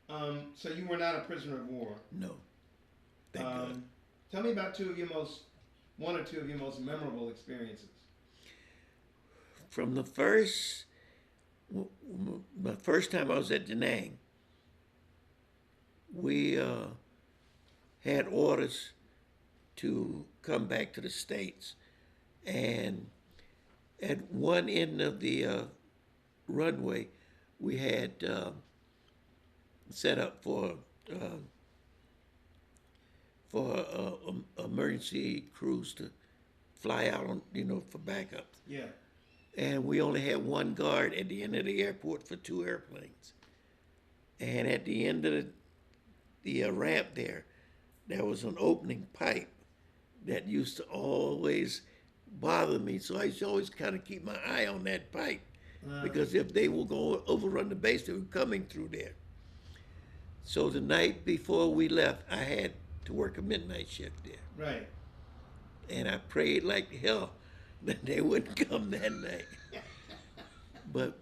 So you were not a prisoner of war. No, thank God. Tell me about one or two of your most memorable experiences. From my first time I was at Da Nang, we had orders to come back to the States. And at one end of the runway, we had set up uh, for emergency crews to fly out on, for backup. Yeah. And we only had one guard at the end of the airport for two airplanes. And at the end of the ramp there was an opening pipe that used to always bother me. So I used to always kind of keep my eye on that pipe Uh, because if they were going to overrun the base, they were coming through there. So the night before we left, I had to work a midnight shift there. right. And I prayed like hell that they wouldn't come that night. But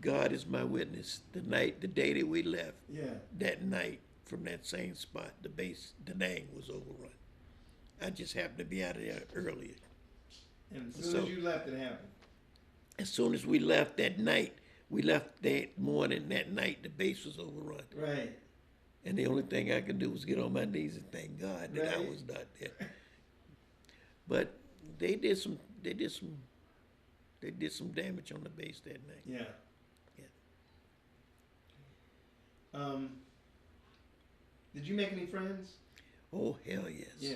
God is my witness. The day that we left, Yeah. that night from that same spot, the base, Da Nang was overrun. I just happened to be out of there earlier. And as soon So as you left, it happened. as soon as we left that night, we left that morning, that night, the base was overrun. Right. And the only thing I could do was get on my knees and thank God that I Right. was not there. But they did some, they did some damage on the base that night. Yeah. Yeah. Um, did you make any friends? Oh hell yes. Yeah.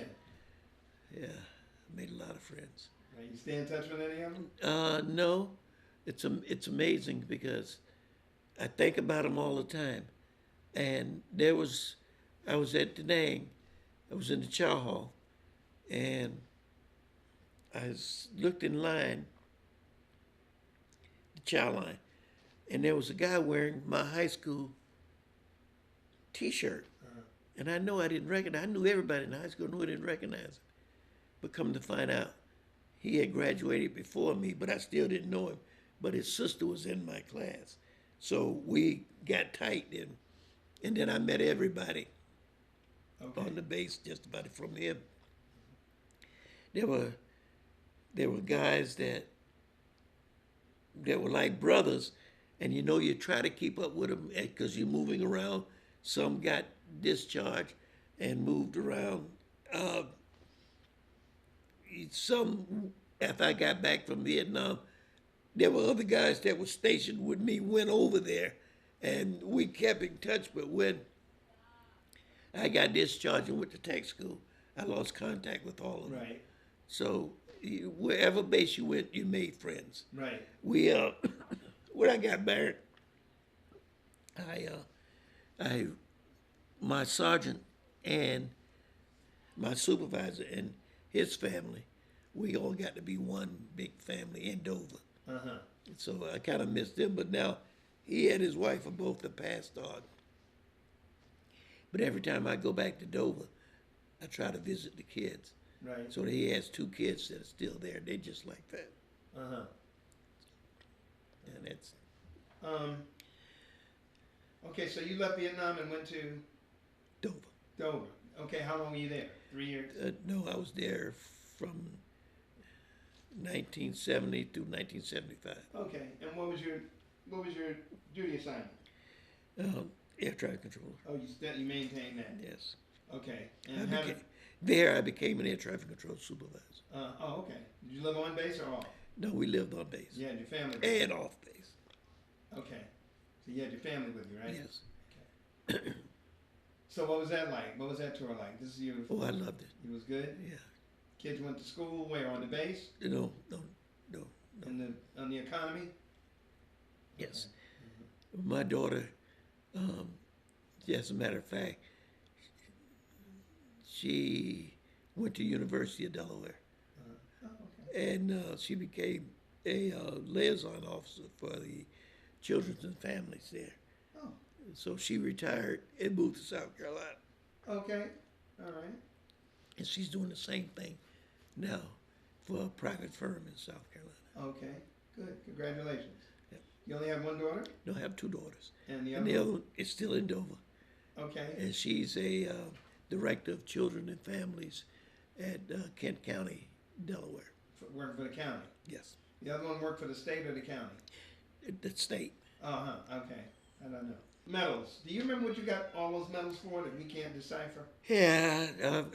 Yeah. I made a lot of friends. Right. You stay in touch with any of them? No, it's amazing because I think about them all the time. And I was at Da Nang, I was in the chow hall, and looked in line, the chow line, and there was a guy wearing my high school T-shirt, Uh, and I know I didn't recognize. I knew everybody in high school, knew I didn't recognize him, but come to find out, he had graduated before me, but I still didn't know him. But his sister was in my class, so we got tight then, and then I met everybody okay. on the base just about from him. There were there were guys that were like brothers, and you try to keep up with them because you're moving around. Some got discharged and moved around. Uh, some, after I got back from Vietnam, there were other guys that were stationed with me, went over there, and we kept in touch. But when I got discharged and went to tech school, I lost contact with all of them. Right. So wherever base you went, you made friends. Right. We when I got married, I I my sergeant and my supervisor and his family, we all got to be one big family in Dover. Uh huh. So I kind of missed him, but now he and his wife are both the passed on. But every time I go back to Dover, I try to visit the kids. Right. So he has two kids that are still there. They're just like that, Uh huh. and that's Um. Okay, so you left Vietnam and went to Dover. Dover. Okay, how long were you there? 3 years. No, I was there from 1970 through 1975. Okay, and what was your duty assignment? Air traffic controller. Oh, you maintained that. Yes. Okay, I and how became, did, there I became an air traffic control supervisor. oh, okay. Did you live on base or off? No, we lived on base You had your family with you. and off base. Okay, so you had your family with you, right? Yes. Okay. So what was that like? What was that tour like? This is you. Oh, I loved it. It was good. Yeah. Kids went to school. Where on the base? No, no, no, no. In the on the economy. Yes. Okay. My daughter, as a matter of fact, she went to University of Delaware, Oh, okay. and she became a liaison officer for the children and families there. Oh, So she retired and moved to South Carolina, okay. All right. and she's doing the same thing now for a private firm in South Carolina. Okay. Good. Congratulations. Yeah. You only have one daughter? No, I have two daughters. And the And other the one? other one is still in Dover. Okay. And she's a director of children and families at Kent County, Delaware. Working for the county. Yes, The other one worked for the state or the county? the state. Uh-huh, okay. I don't know. Medals. Do you remember what you got all those medals for that we can't decipher? Yeah,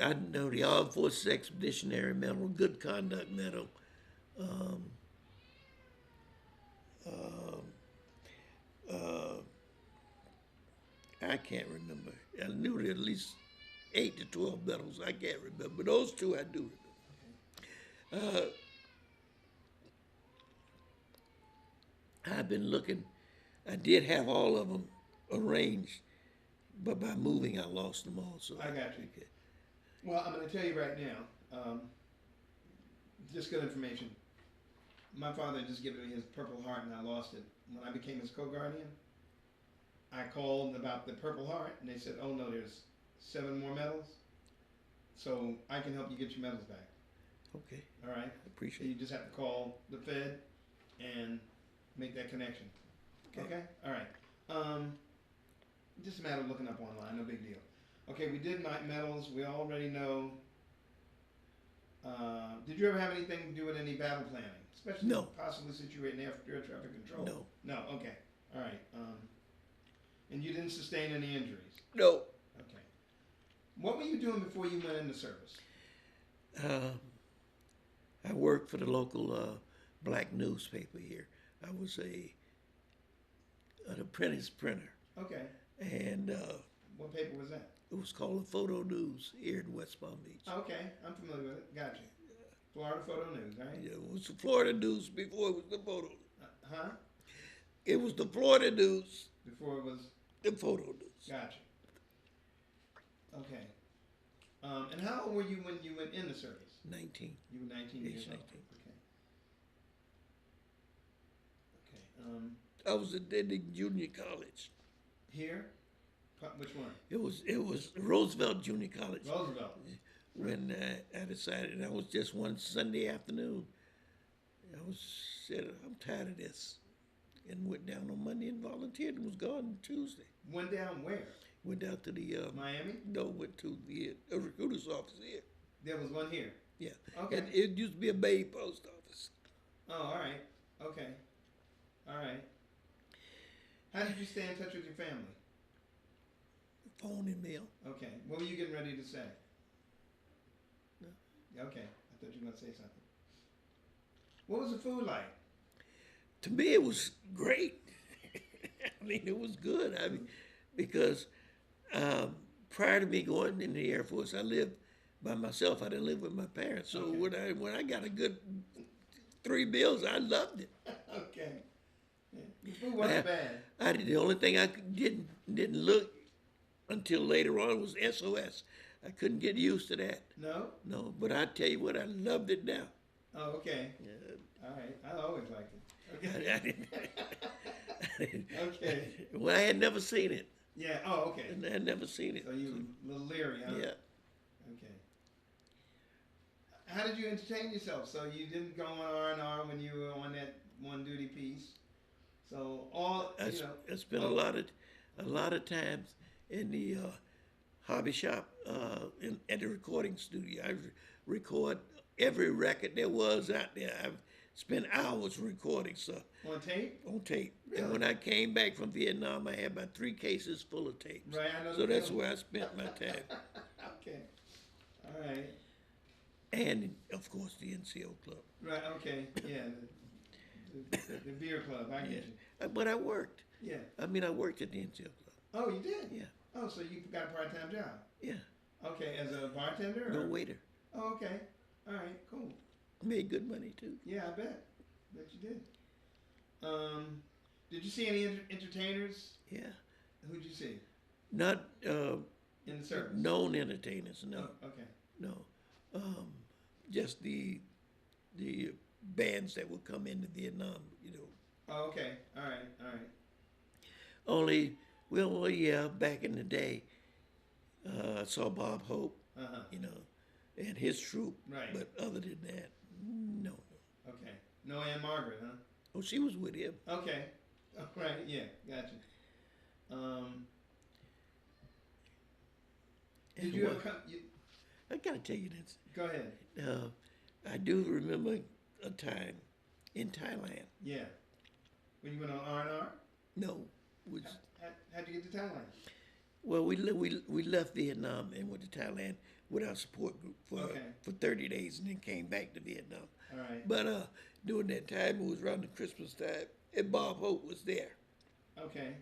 I know the Armed Forces Expeditionary Medal, Good Conduct Medal. Um, um, uh, I can't remember. I knew there at least 8 to 12 medals. I can't remember. But those two I do remember. I've been looking. I did have all of them arranged, but by moving, I lost them all. So I got you. Well, I'm going to tell you right now, just good information. My father had just given me his Purple Heart and I lost it. When I became his co-guardian, I called about the Purple Heart and they said, oh no, there's 7 more medals. So I can help you get your medals back. Okay, All right? I appreciate You it. just have to call the Fed and make that connection. Okay? All right. Just a matter of looking up online, no big deal. Okay, we did night medals. We already know. Did you ever have anything to do with any battle planning? Especially No. possibly situated in air traffic control? No. No, okay. All right. And you didn't sustain any injuries? No. Okay. What were you doing before you went into service? I worked for the local black newspaper here. I was an apprentice printer, Okay. and What paper was that? it was called the Photo News here in West Palm Beach. Okay, I'm familiar with it. Gotcha. Florida Photo News, right? Yeah, it was the Florida News before it was the Photo. Huh? It was the Florida News, Before it was. the Photo News. Gotcha. Okay. And how old were you when you went into service? 19. You were 19 years Age old. 19. Okay. Okay. I was attending junior college. Here? Which one? It was Roosevelt Junior College. Roosevelt. When I decided, and that was just one Sunday afternoon. I said, I'm tired of this, and went down on Monday and volunteered and was gone Tuesday. Went down where? Went down to the Miami? No, went to the recruiter's office here. There was one here. Yeah. Okay. It used to be a Bay post office. Oh, all right. Okay. All right. How did you stay in touch with your family? Phone and mail. Okay. What were you getting ready to say? No. Okay. I thought you were going to say something. What was the food like? To me, it was great. I mean, it was good. I mean, because prior to me going in the Air Force, I lived by myself. I didn't live with my parents. So Okay. when I got a good 3 meals, I loved it. Okay. Yeah. The food wasn't bad. The only thing I didn't look until later on was SOS. I couldn't get used to that. No? No, but I tell you what, I loved it now. Oh, okay. Yeah. All right. I always liked it. I Okay. didn't. Okay. Well, I had never seen it. Yeah. Oh, okay. And I had never seen it. So you a little leery, huh? Yeah. Okay. How did you entertain yourself? So you didn't go on R&R when you were on that one duty piece. So all I spent a lot of times in the hobby shop at the recording studio. I record every record there was out there. I've spent hours recording stuff on tape. on tape. Really? And when I came back from Vietnam, I had about 3 cases full of tapes. Right, I know So the that's feeling. where I spent my time. Okay. All right. And of course the NCO club. Right. Okay. Yeah. The beer club. I get Yeah. you. But I worked. Yeah. I mean, I worked at the NCO club. Oh, you did. Yeah. Oh, so you got a part-time job. Yeah. Okay, as a bartender. No or? waiter. Oh, okay. All right. Cool. Made good money too. Yeah, I bet. Bet you did. Did you see any entertainers? Yeah. Who'd you see Not in the service? known entertainers. No. Oh, okay. No. Just the bands that would come into Vietnam. You know. Oh, okay. All right. All right. Only, well, yeah, back in the day, I saw Bob Hope, Uh-huh. you know, and his troupe. Right. But other than that, no. Okay. No Anne Margaret, huh? Oh, she was with him. Okay. Oh, right, yeah, gotcha. Um, did And you ever what, come? You, I gotta tell you this. go ahead. I do remember a time in Thailand. Yeah, when you went on R&R, No, was how'd you get to Thailand? well, we left Vietnam and went to Thailand with our support group Okay. for 30 days and then came back to Vietnam. All right. But during that time, it was around the Christmas time, and Bob Hope was there. Okay.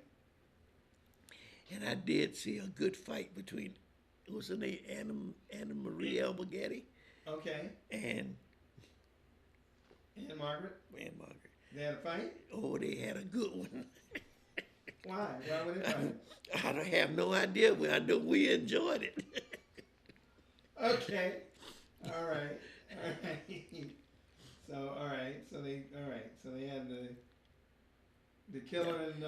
And I did see a good fight between, what's her name, Anna Marie Alberghetti Okay. and And Margaret, Margaret. they had a fight. Oh, they had a good one. Why? Why would they fight? I don't have no idea, but I know we enjoyed it. Okay. All right. All right. So all right. So they had the killer in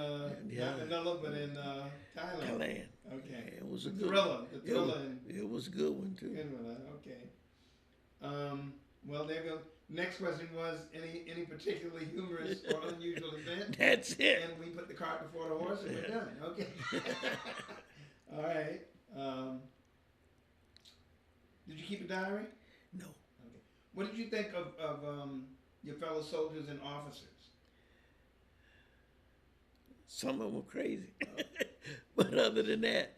Yeah. not Manila but in Thailand. Thailand. Okay. It was a The good thriller. The thriller. It was a good one too. Good one. Okay. Well, there you go. Next question was any particularly humorous or unusual event, That's it. and we put the cart before the horse, and we're done. Okay. All right. Did you keep a diary? No. Okay. What did you think of your fellow soldiers and officers? Some of them were crazy. But other than that,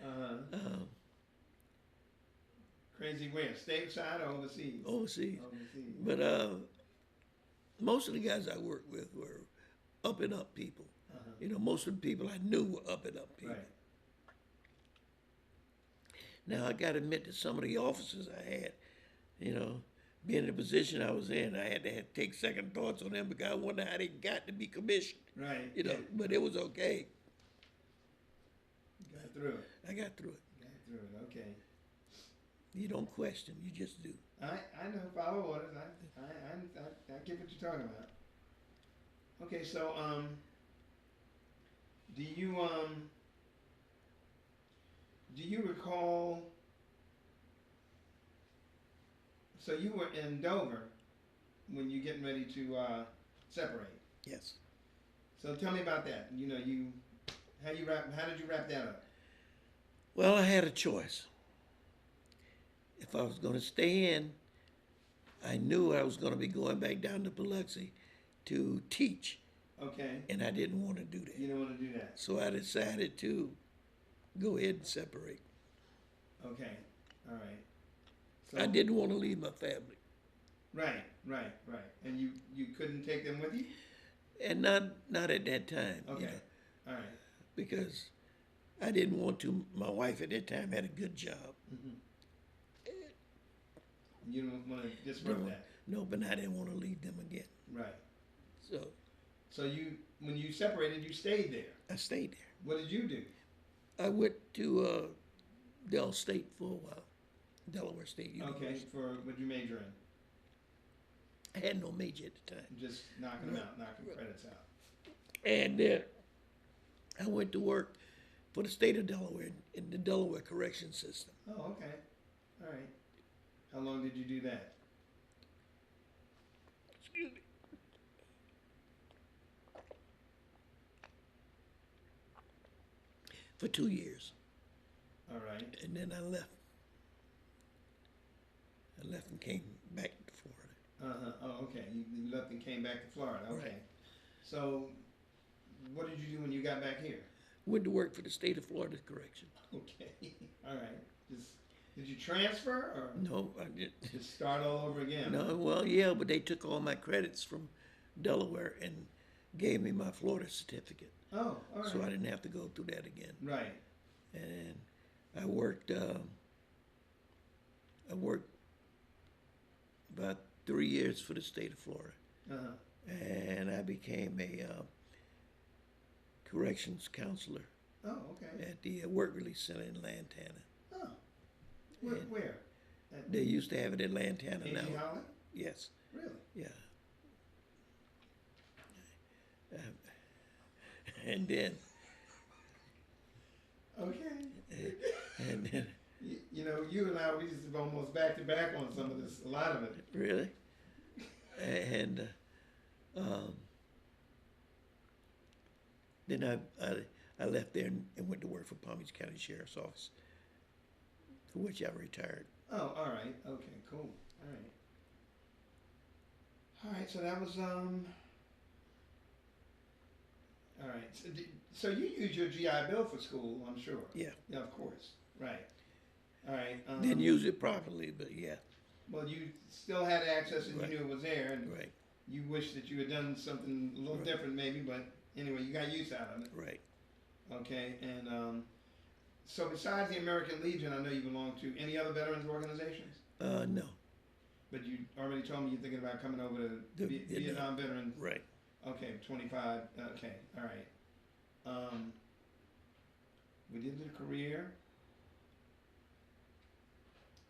Crazy where? Stateside or overseas? overseas. Overseas. But most of the guys I worked with were up and up people. Uh-huh. You know, most of the people I knew were up and up people. Right. Now I got to admit that some of the officers I had, you know, being in the position I was in, I had to take second thoughts on them because I wonder how they got to be commissioned. Right. You know, Yeah. but it was okay. Got through it. I got through it. Got through it. Okay. You don't question, you just do. I know, follow orders. I get what you're talking about. Okay, so do you recall? So you were in Dover when you getting ready to separate. Yes. So tell me about that. You know, how did you wrap that up? Well, I had a choice. If I was going to stay in, I knew I was going to be going back down to Biloxi to teach, Okay. and I didn't want to do that. You don't want to do that. So I decided to go ahead and separate. Okay. All right. So, I didn't want to leave my family, Right. And you couldn't take them with you? and not at that time. Okay. You know, All right. because I didn't want to. My wife at that time had a good job. Mm-hmm. You don't want to disrupt No, that. no, but I didn't want to leave them again. Right. So So when you separated, you stayed there. I stayed there. What did you do? I went to Del State for a while, Delaware State University. Okay. For what you major in? I had no major at the time. Just knocking them out, knocking credits out. And I went to work for the state of Delaware in the Delaware correction system. Oh, okay. All right. How long did you do that? Excuse me. For 2 years. All right. And then I left. I left and came back to Florida. Oh, okay. You left and came back to Florida. Okay. Right. So, what did you do when you got back here? Went to work for the state of Florida correction. Okay. All right. Did you transfer or No, I did. just start all over again? No, well, yeah, but they took all my credits from Delaware and gave me my Florida certificate. Oh, all right. So I didn't have to go through that again. Right. And I worked about 3 years for the state of Florida. Uh-huh. And I became a corrections counselor Oh, okay. at the work release center in Lantana. Oh. Where? And Where? They used to have it in Lantana A.G. now. Holland? Yes, Really? yeah. And then, Okay. and then, You know, you and I, we just almost back to back on some of this, a lot of it. really? And Then I left there and went to work for Palm Beach County Sheriff's Office, for which I retired. Oh, all right. Okay, cool. All right. All right, so that was all right. So you use your GI Bill for school, I'm sure. Yeah. Yeah, of course. Right. All right. Didn't use it properly, but yeah. Well, you still had access and Right. you knew it was there, and Right. you wish that you had done something a little Right. different, maybe. But anyway, you got use out of it. Right. Okay. And so besides the American Legion, I know you belong to any other veterans organizations. No. But you already told me you're thinking about coming over to Vietnam veterans. Right. Okay, 25. Okay, all right. We did the career.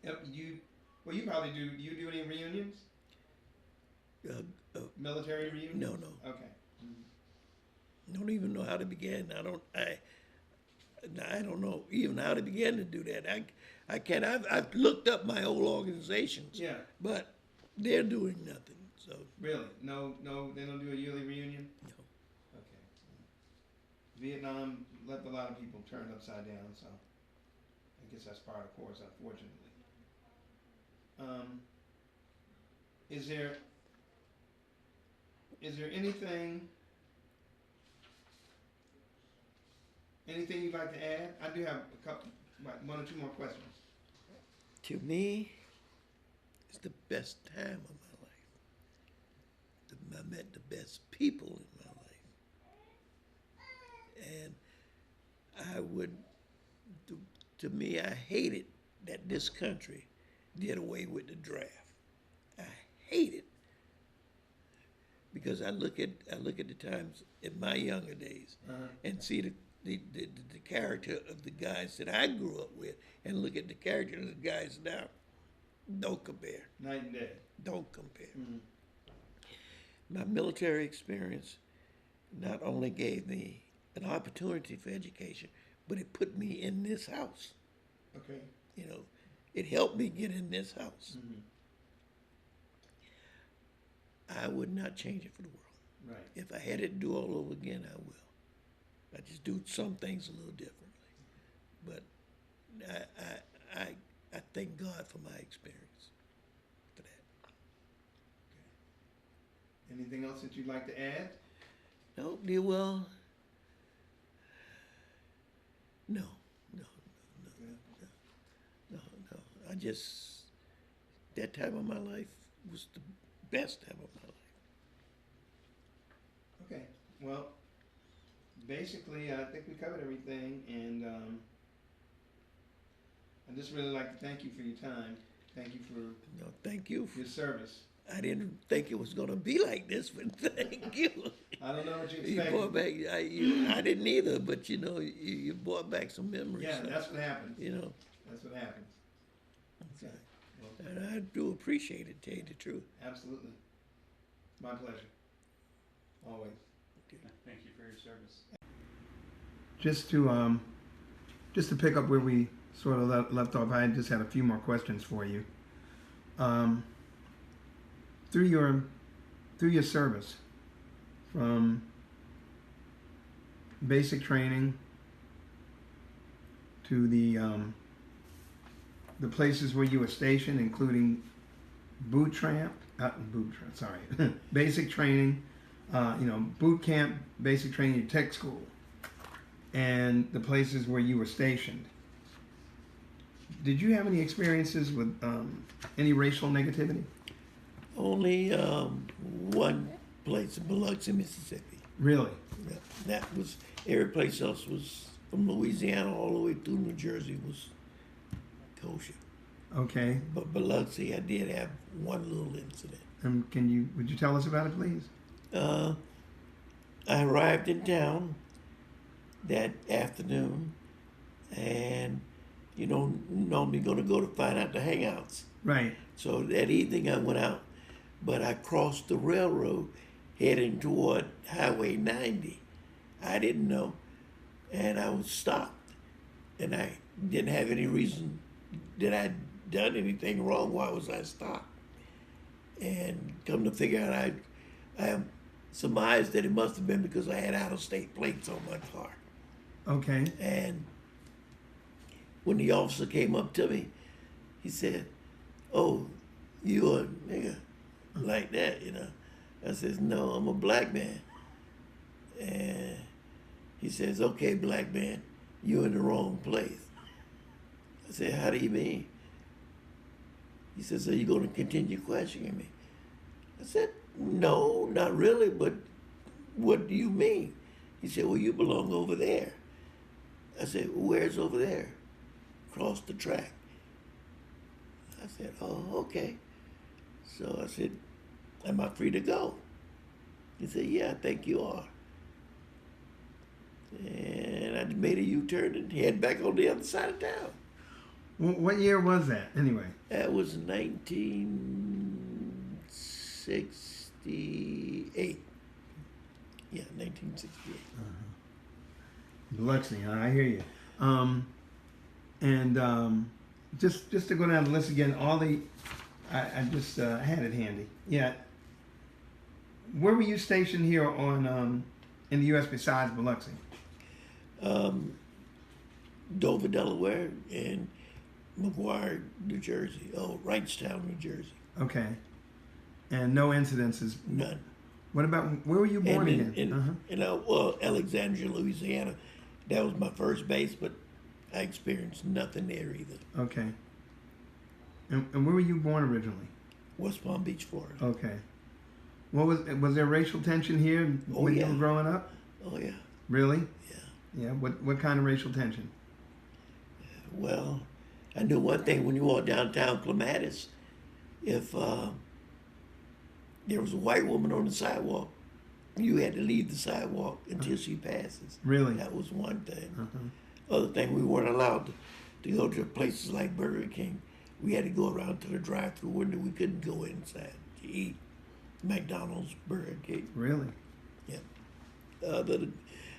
Yep, you probably do. Do you do any reunions? Military reunions? No, no. Okay. Don't even know how to begin. I don't know even how to begin to do that. I can't. I've looked up my old organizations. Yeah. But they're doing nothing. So Really? No, they don't do a yearly reunion? no. Okay. Vietnam left a lot of people turned upside down, so I guess that's part of the course, unfortunately. Is there anything you'd like to add? I do have a couple, one or two more questions. To me, it's the best time of my life. I met the best people in my life. And to me, I hated that this country did away with the draft. I hate it. Because I look at the times in my younger days and see the character of the guys that I grew up with and look at the character of the guys now. Don't compare. Night and day. Don't compare. Mm-hmm. My military experience not only gave me an opportunity for education, but it put me in this house. Okay. You know, it helped me get in this house. Mm-hmm. I would not change it for the world. Right. If I had it to do all over again, I will. I just do some things a little differently. But I thank God for my experience for that. Anything else that you'd like to add? No, dear, well, no. I just, that time of my life was the best time of my life. Okay. Well, basically, I think we covered everything, and I'd just really like to thank you for your time. Thank you for No, thank you. your service. I didn't think it was going to be like this, but thank you. I don't know what you You expected. brought back, I didn't either, but you know, you brought back some memories. Yeah, that's what happens. You know, That's what happens. Okay. Well, and I do appreciate it, tell you the truth. absolutely. My pleasure. Always. Thank you for your service. Just to pick up where we sort of left off, I just had a few more questions for you. Through your service, from basic training to the places where you were stationed, including basic training, boot camp, basic training, your tech school, and the places where you were stationed. Did you have any experiences with any racial negativity? Only one place in Biloxi, Mississippi. Really? Yeah, that was, every place else was, from Louisiana all the way through New Jersey was kosher. Okay. But Biloxi, I did have one little incident. Would you tell us about it, please? I arrived in town that afternoon, and you know, normally going to go to find out the hangouts. Right. So that evening I went out, but I crossed the railroad heading toward Highway 90. I didn't know, and I was stopped, and I didn't have any reason that I'd done anything wrong. Why was I stopped? And come to figure out, I surmised that it must have been because I had out-of-state plates on my car. Okay. And when the officer came up to me, he said, "Oh, you a nigga like that, you know?" I says, "No, I'm a black man." And he says, "Okay, black man, you're in the wrong place." I said, "How do you mean?" He says, "Are you going to continue questioning me?" I said, "No, not really, but what do you mean?" He said, "Well, you belong over there." I said, "Well, where's over there?" "Across the track." I said, "Oh, okay." So I said, "Am I free to go?" He said, "Yeah, I think you are." And I made a U-turn and head back on the other side of town. What year was that, anyway? That was 1968. Yeah, 1968. Biloxi, huh? I hear you. Just to go down the list again, all the, I just had it handy. Yeah. Where were you stationed here on in the U.S. besides Biloxi? Dover, Delaware, and McGuire, New Jersey. Oh, Wrightstown, New Jersey. Okay. And no incidences. None. What about where were you born And again? well, Alexandria, Louisiana. That was my first base, but I experienced nothing there either. Okay. And where were you born originally? West Palm Beach, Florida. Okay. What was there racial tension here when you were growing up? Oh yeah. Really? Yeah. Yeah. What kind of racial tension? Well, I knew one thing: when you walk downtown Clematis, if there was a white woman on the sidewalk, you had to leave the sidewalk until she passes. Really? That was one thing. Uh-huh. Other thing, we weren't allowed to go to places like Burger King. We had to go around to the drive-through window. We couldn't go inside to eat. McDonald's, Burger King. Really? Yeah.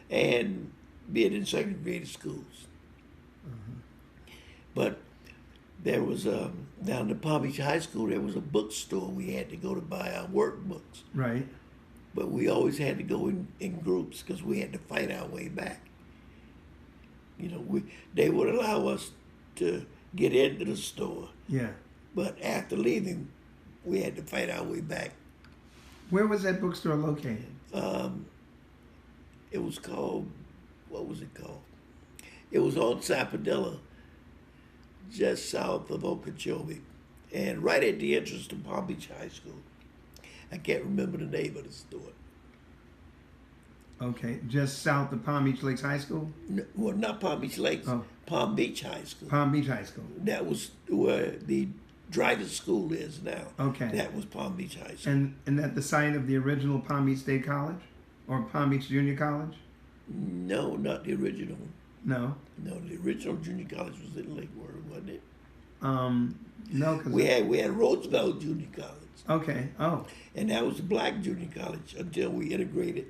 And being in segregated schools. But there was, down at Palm Beach High School, there was a bookstore we had to go to buy our workbooks. Right. But we always had to go in groups because we had to fight our way back. You know, they would allow us to get into the store, Yeah. but after leaving, we had to fight our way back. Where was that bookstore located? It was called, what was it called? It was on Sapodilla, just south of Okeechobee, and right at the entrance to Palm Beach High School. I can't remember the name of the store. Okay, just south of Palm Beach Lakes High School? Well, not Palm Beach Lakes, Oh. Palm Beach High School. Palm Beach High School. That was where the driver's school is now. Okay. That was Palm Beach High School. And at the site of the original Palm Beach State College? Or Palm Beach Junior College? No, not the original. No. No, the original junior college was in Lake Worth, wasn't it? No, because... We had Roosevelt Junior College, Okay, oh, and that was the black junior college until we integrated.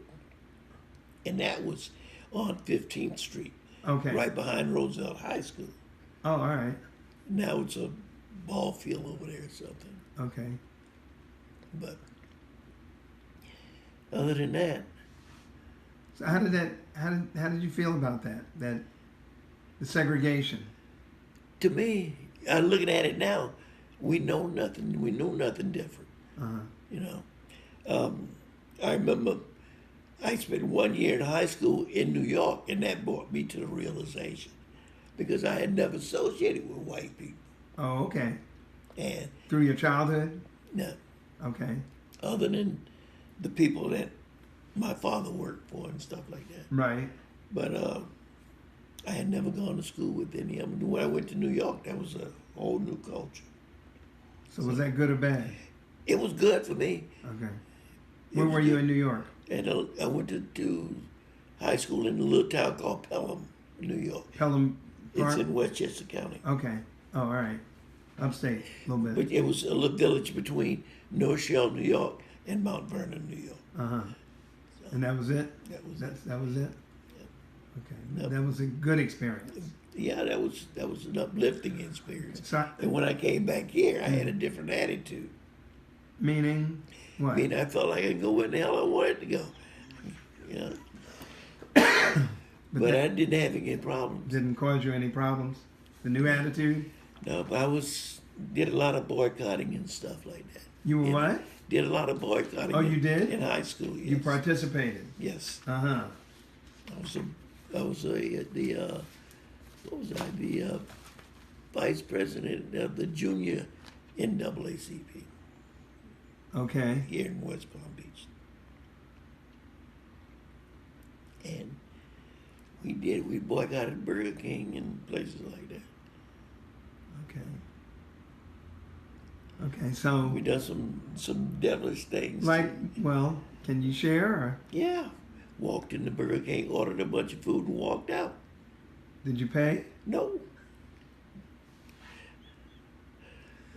And that was on 15th Street, okay. right behind Roosevelt High School. Oh, all right. Now it's a ball field over there or something. Okay. But other than that, So how did you feel about that? That the segregation? to me, I'm looking at it now, we know nothing different. Uh-huh. You know, I remember I spent 1 year in high school in New York, and that brought me to the realization because I had never associated with white people. Oh, okay. And Through your childhood? no, Okay. other than the people that my father worked for and stuff like that. Right. But I had never gone to school with any of them. When I went to New York, that was a whole new culture. So was that good or bad? It was good for me. Okay. Where were you in New York? And I went to high school in a little town called Pelham, New York. Pelham It's Park? in Westchester County. Okay. Oh, all right. Upstate, a little bit. But it was a little village between North Shore, New York, and Mount Vernon, New York. Uh-huh. And that was it? That was That was it? Okay. Yep. That was a good experience. Yeah, that was an uplifting experience. So, And when I came back here, I had a different attitude. meaning? What? I mean, I felt like I could go where the hell I wanted to go. You know? But I didn't have any problems. Didn't cause you any problems? The new attitude? No, but did a lot of boycotting and stuff like that. You were what? Did a lot of boycotting. Oh, you did? In high school, yes. You participated? Yes. Uh-huh. I was the vice president of the junior NAACP Okay. here in West Palm Beach. And we boycotted Burger King and places like that. Okay. Okay, so, We done some devilish things. like, well, can you share, or Yeah. Walked in the Burger King, ordered a bunch of food and walked out. did you pay? No.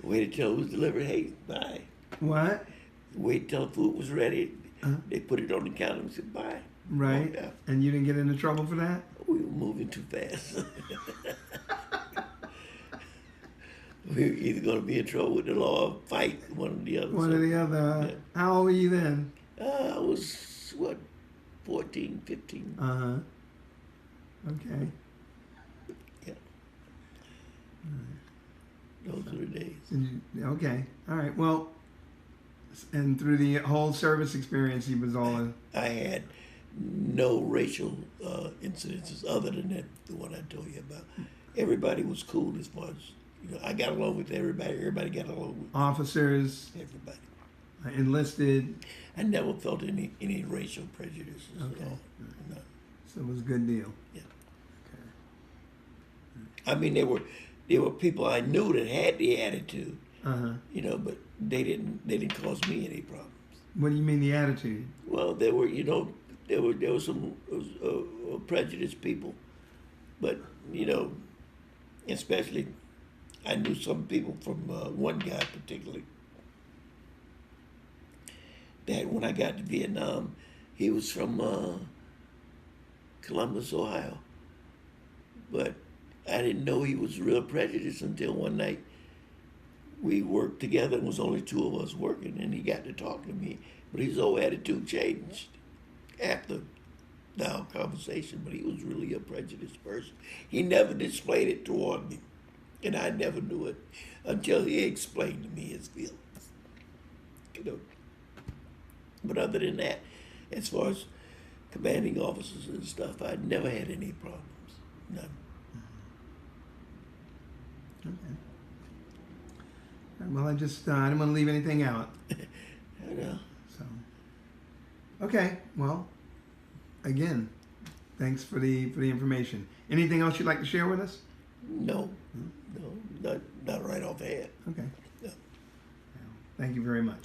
Waited till it was delivered. Hey, bye. What? Waited till the food was ready. Uh-huh. They put it on the counter and said, bye. Right. Walked out. And you didn't get into trouble for that? We were moving too fast. We were either going to be in trouble with the law or fight one or the other. One or the other. Yeah. How old were you then? I was, 14, 15. Uh-huh. Okay. Yeah. Those were the days. Okay. All right. Well, and through the whole service experience, he was all in. I had no racial incidences other than the one I told you about. Everybody was cool as far as, I got along with everybody. Everybody got along with Officers, everybody. enlisted. I never felt any racial prejudices Okay. at all. No. So it was a good deal. Yeah. I mean, there were people I knew that had the attitude, Uh-huh. but they didn't cause me any problems. What do you mean the attitude? Well, there were some prejudiced people, but especially I knew some people from one guy particularly that when I got to Vietnam, he was from Columbus, Ohio, but I didn't know he was real prejudiced until one night we worked together and was only two of us working, and he got to talk to me, but his whole attitude changed after our conversation, but he was really a prejudiced person. He never displayed it toward me, and I never knew it until he explained to me his feelings. But other than that, as far as commanding officers and stuff, I never had any problems. None. Okay. Well, I didn't want to leave anything out. I know. So, okay. Well, again, thanks for the information. Anything else you'd like to share with us? No, not right offhand. Okay. No. Thank you very much.